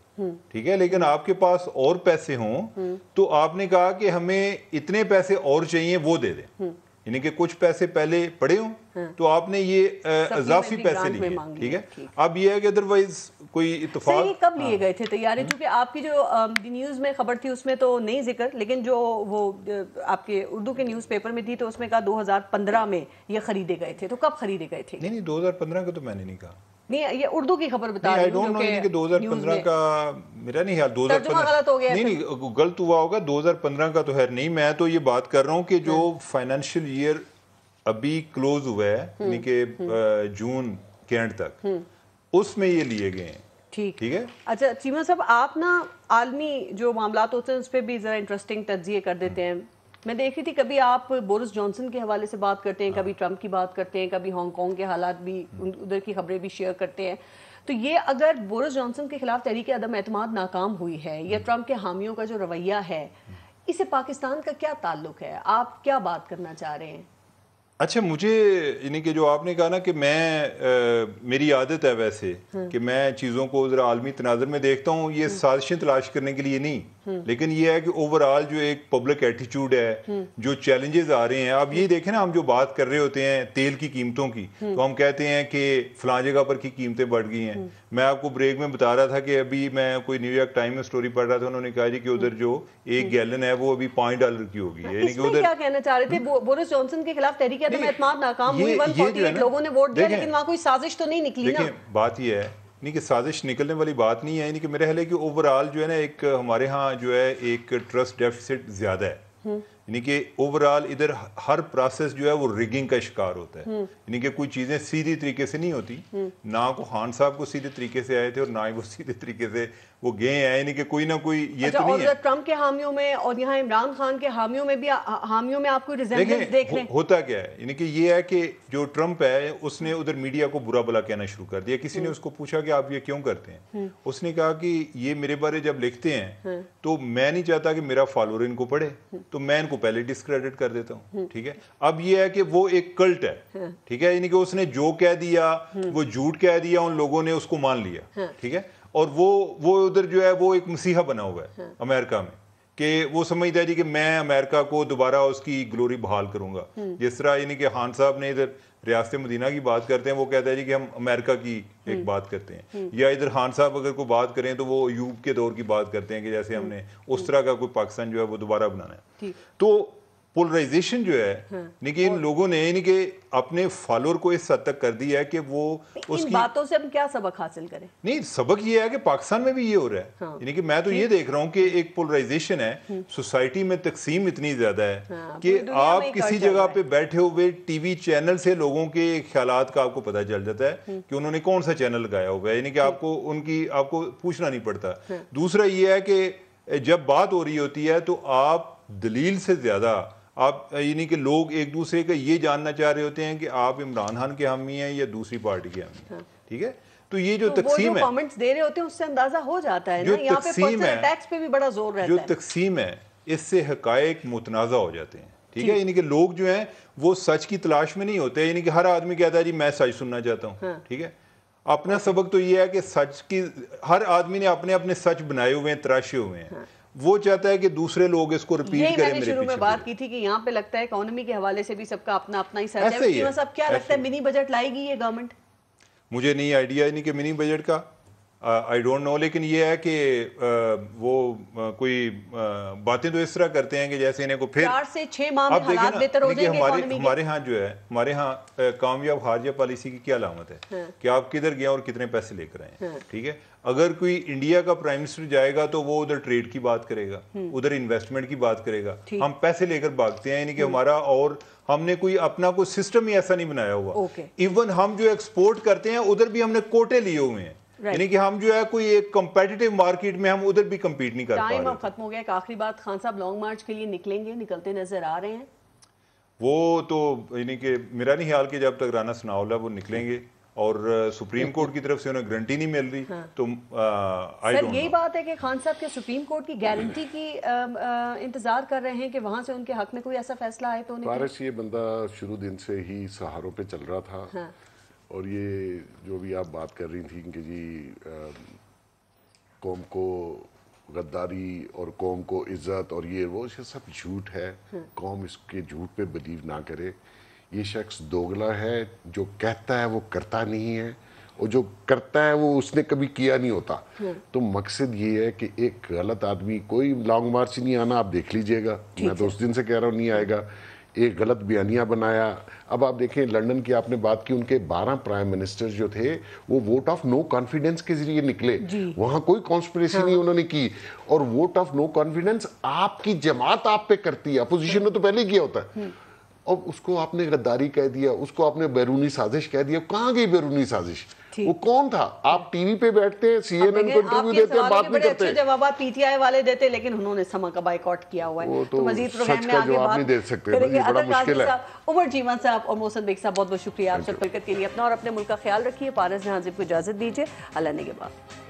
ٹھیک ہے, لیکن آپ کے پاس اور پیسے ہوں تو آپ نے کہا کہ ہمیں اتنے پیسے اور چاہیے, وہ دے دیں. یعنی کہ کچھ پیسے پہلے پڑے ہوں تو آپ نے یہ اضافی پیسے لیے, ٹھیک ہے. اب یہ ہے کہ ادروائز کوئی اتفاق. کب لیے گئے تھے طیارے؟ کیونکہ آپ کی جو نیوز میں خبر تھی اس میں تو نہیں ذکر, لیکن جو وہ آپ کے اردو کے نیوز پیپر میں تھی تو اس میں کہا 2015 میں یہ خریدے گئے تھے. تو کب خریدے گئے تھے؟ نہیں 2015 کا تو میں نے نہیں کہا. نہیں, یہ اردو کی خبر بتا رہی ہوں کہ 2015 کا میرا نہیں خیال. 2015 نہیں غلط ہوا ہوگا, 2015 کا تو خیر نہیں. میں تو یہ بات کر رہا ہوں کہ جو فائنینشیل ایئر ابھی کلوز ہوا ہے, یعنی کہ جون کے اینڈ تک, اس میں یہ لیے گئے ہیں. ٹھیک ہے. اچھا چیمہ صاحب, آپ نا عالمی جو معاملات ہوتے ہیں اس پہ بھی ذرا انٹرسٹنگ تجزیے کر دیتے ہیں. میں دیکھ رہی تھی کبھی آپ بورس جانسن کے حوالے سے بات کرتے ہیں, کبھی ٹرمپ کی بات کرتے ہیں, کبھی ہانگ کانگ کے حالات بھی, ادھر کی خبریں بھی شیئر کرتے ہیں. تو یہ اگر بورس جانسن کے خلاف تحریک عدم اعتماد ناکام ہوئی ہے, یا ٹرمپ کے حامیوں کا جو رویہ ہے, اس سے پاکستان کا کیا تعلق ہے؟ آپ کیا بات کرنا چاہ رہے ہیں؟ اچھا, مجھے یعنی کہ جو آپ نے کہا نا کہ میں میری عادت ہے ویسے کہ میں چیزوں کو ذرا عالمی تناظر میں دیکھتا ہوں, یہ سازشیں تلاش کرنے کے لیے نہیں, لیکن یہ ہے کہ اوور آل جو ایک پبلک ایٹیچیوڈ ہے, جو چیلنجز آ رہے ہیں. اب یہ دیکھیں نا, ہم جو بات کر رہے ہوتے ہیں تیل کی قیمتوں کی, تو ہم کہتے ہیں کہ فلاں جگہ پر کی قیمتیں بڑھ گئی ہیں. میں آپ کو بریک میں بتا رہا تھا کہ ابھی میں کوئی نیو یارک ٹائم میں سٹوری پڑھ رہا تھا, انہوں نے کہا جی کہ ادھر جو 1 گیلن ہے وہ ابھی $5 کی ہوگی. اس میں کیا کہنا چاہ رہے تھے؟ بورس جانسن کے خلاف تحریک عدم اعتماد ناکام ہوئی, 148 لوگوں نے ووٹ دیا, لیکن وہاں کوئی سازش تو نہیں نکلی نا. بات یہ ہے نہیں کہ سازش نکلنے والی بات نہیں ہے, یعنی کہ میرا خیال ہے کہ اوور آل جو ہے نا ایک ہمارے ہاں جو ہے ایک ٹرسٹ ڈیفیسٹ زیادہ ہے. یعنی کہ اوور آل ادھر ہر پروسیس جو ہے وہ ریگنگ کا شکار ہوتا ہے. یعنی کہ کوئی چیزیں سیدھی طریقے سے نہیں ہوتی, نہ کو خان صاحب کو سیدھے طریقے سے آئے تھے اور نہ ہی وہ سیدھے طریقے سے وہ گئے ہیں. یعنی کہ کوئی نہ کوئی یہ تو نہیں ہے. ٹرمپ کے حامیوں میں اور یہاں عمران خان کے حامیوں میں بھی, حامیوں میں آپ کو ریزمبلنس دیکھ لیں. ہوتا کیا ہے, یعنی کہ یہ ہے کہ جو ٹرمپ ہے اس نے ادھر میڈیا کو برا بلا کہنا شروع کر دیا. کسی نے اس کو پوچھا کہ آپ یہ کیوں کرتے ہیں, اس نے کہا کہ یہ میرے بارے جب لکھتے ہیں تو میں نہیں چاہتا کہ میرا فالوور ان کو پڑھے, تو میں ان کو پہلے ڈسکریڈٹ کر دیتا ہوں. ٹھیک ہے. اب یہ ہے کہ وہ ایک کلٹ ہے, ٹھیک ہے, یعنی کہ اس نے جو کہہ دیا وہ جھوٹ کہہ دیا, ان لوگوں نے اس کو مان لیا. ٹھیک ہے. اور وہ ادھر جو ہے وہ ایک مسیحا بنا ہوا ہے امریکہ میں, کہ وہ سمجھتا ہے جی کہ میں امریکہ کو دوبارہ اس کی گلوری بحال کروں گا. جس طرح یعنی کہ خان صاحب نے ادھر ریاست مدینہ کی بات کرتے ہیں, وہ کہتا ہے جی کہ ہم امریکہ کی ایک بات کرتے ہیں. یا ادھر خان صاحب اگر کوئی بات کریں تو وہ ایوب کے دور کی بات کرتے ہیں کہ جیسے ہم نے اس طرح کا کوئی پاکستان جو ہے وہ دوبارہ بنانا ہے. تو پولرائزیشن جو ہے یعنی کہ ان لوگوں نے یعنی کہ اپنے فالوور کو اس حد تک کر دیا ہے کہ وہ اس کی باتوں سے ہم کیا سبق حاصل کریں. نہیں, سبق یہ ہے کہ پاکستان میں بھی یہ ہو رہا ہے. یعنی کہ میں تو یہ دیکھ رہا ہوں کہ ایک پولرائزیشن ہے, سوسائٹی میں تقسیم اتنی زیادہ ہے کہ آپ کسی جگہ پہ بیٹھے ہوئے ٹی وی چینل سے لوگوں کے خیالات کا آپ کو پتہ چل جاتا ہے کہ انہوں نے کون سا چینل لگایا ہوا ہے. یعنی کہ آپ کو پوچھنا نہیں پڑتا. دوسرا یہ ہے کہ جب بات ہو رہی ہوتی ہے تو آپ دلیل سے زیادہ آپ یعنی کہ لوگ ایک دوسرے کا یہ جاننا چاہ رہے ہوتے ہیں کہ آپ عمران خان کے حامی ہیں یا دوسری پارٹی کے حامی ہیں. ٹھیک ہے, تو یہ جو تقسیم ہے, کامنٹس دے رہے ہوتے ہیں اس سے اندازہ ہو جاتا ہے نا, یہاں پہ پرسنل اٹیکس پہ بھی بڑا زور رہتا ہے. جو تقسیم ہے اس سے حقائق متنازع ہو جاتے ہیں. ٹھیک ہے, یعنی کہ لوگ جو ہیں وہ سچ کی تلاش میں نہیں ہوتے, یعنی کہ ہر آدمی کہتا ہے جی میں سچ سننا چاہتا ہوں. ٹھیک ہے, اپنا سبق تو یہ ہے کہ سچ کی ہر آدمی نے اپنے اپنے سچ بنائے ہوئے ہیں, تراشے ہوئے ہیں. وہ چاہتا ہے کہ دوسرے لوگ اس کو ریپیٹ کریں. میں نے شروع میں بات کی تھی کہ یہاں پہ لگتا ہے اکانومی کے حوالے سے بھی سب کا اپنا اپنا ہی سچ ہے. صاحب کیا لگتا ہے منی بجٹ لائے گی یہ گورنمنٹ؟ مجھے نہیں آئیڈیا نہیں کہ منی بجٹ کا, آئی ڈونٹ نو, لیکن یہ ہے کہ وہ کوئی باتیں تو اس طرح کرتے ہیں کہ جیسے انہیں کو پھر 4 سے 6 ماہ میں حالات بہتر ہو جائیں گے اکانومی کے. ہمارے ہاں جو ہے, ہمارے ہاں کامیاب خارجہ پالیسی کی کیا علامت ہے کہ آپ کدھر گئے اور کتنے پیسے لے کر آئے. ٹھیک ہے, اگر کوئی انڈیا کا پرائم منسٹر جائے گا تو وہ ادھر ٹریڈ کی بات کرے گا, ادھر انویسٹمنٹ کی بات کرے گا. ہم پیسے لے کر بھاگتے ہیں, یعنی کہ ہمارا, اور ہم نے کوئی اپنا کوئی سسٹم ہی ایسا نہیں بنایا ہوا. ایون ہم جو ایکسپورٹ کرتے ہیں ادھر بھی ہم نے کوٹے لیے ہوئے ہیں, یعنی کہ ہم جو ہے کوئی ایک کمپیٹیٹو مارکیٹ میں ہم ادھر بھی کمپیٹ نہیں کر پا رہے. ٹائم اب ختم ہو گیا. ایک آخری بات, خان صاحب لانگ مارچ کے لیے نکلیں گے, نکلتے نظر آ رہے ہیں؟ وہ تو یعنی کہ میرا نہیں خیال کہ جب تک رانا ثناءاللہ وہ نکلیں گے اور سپریم کورٹ کی طرف سے انہیں گارنٹی نہیں مل رہی تو سر یہی بات ہے کہ خان صاحب کے سپریم کورٹ کی گارنٹی کی انتظار کر رہے ہیں کہ وہاں سے ان کے حق میں کوئی ایسا فیصلہ آئے تو پارس یہ بندہ شروع دن سے ہی سہاروں پہ چل رہا تھا. اور یہ جو بھی آپ بات کر رہی تھیں کہ جی قوم کو غداری اور قوم کو عزت اور یہ وہ سب جھوٹ ہے. قوم اس کے جھوٹ پہ بلیو نہ کرے. یہ شخص دوگلا ہے, جو کہتا ہے وہ کرتا نہیں ہے, اور جو کرتا ہے وہ اس نے کبھی کیا نہیں ہوتا. تو مقصد یہ ہے کہ ایک غلط آدمی, کوئی لانگ مارچ نہیں آنا, آپ دیکھ لیجئے گا, میں تو اس دن سے کہہ رہا ہوں نہیں آئے گا. ایک غلط بیانیہ بنایا. اب آپ دیکھیں لنڈن کی آپ نے بات کی, ان کے 12 پرائم منسٹر جو تھے وہ ووٹ آف نو کانفیڈنس کے ذریعے نکلے. وہاں کوئی کانسپریسی نہیں انہوں نے کی. اور ووٹ آف نو کانفیڈنس آپ کی جماعت آپ پہ کرتی ہے, اپوزیشن نے تو پہلے کیا ہوتا ہے. اور اس کو آپ نے غداری کہہ دیا, اس کو آپ نے بیرونی سازش کہہ دیا. کہاں گئی بیرونی سازش؟ وہ کون تھا؟ آپ ٹی وی پہ بیٹھتے ہیں, سی این این کو انٹرویو دیتے ہیں, بات نہیں کرتے. اچھے جوابات پی ٹی آئی والے دیتے, لیکن انہوں نے سما کا بائیکاٹ کیا ہوا ہے. تو مزید پروگرام میں آگے بات کریں گے. بڑا مشکل ہے. عمر جیوان صاحب اور محسن بیگ صاحب بہت بہت شکریہ آپ سے شرکت کے لیے. اپنا اور اپنے ملک کا خیال رکھیے. پارس جہاں زیب کو اجازت دیجیے. اللہ نگہبان.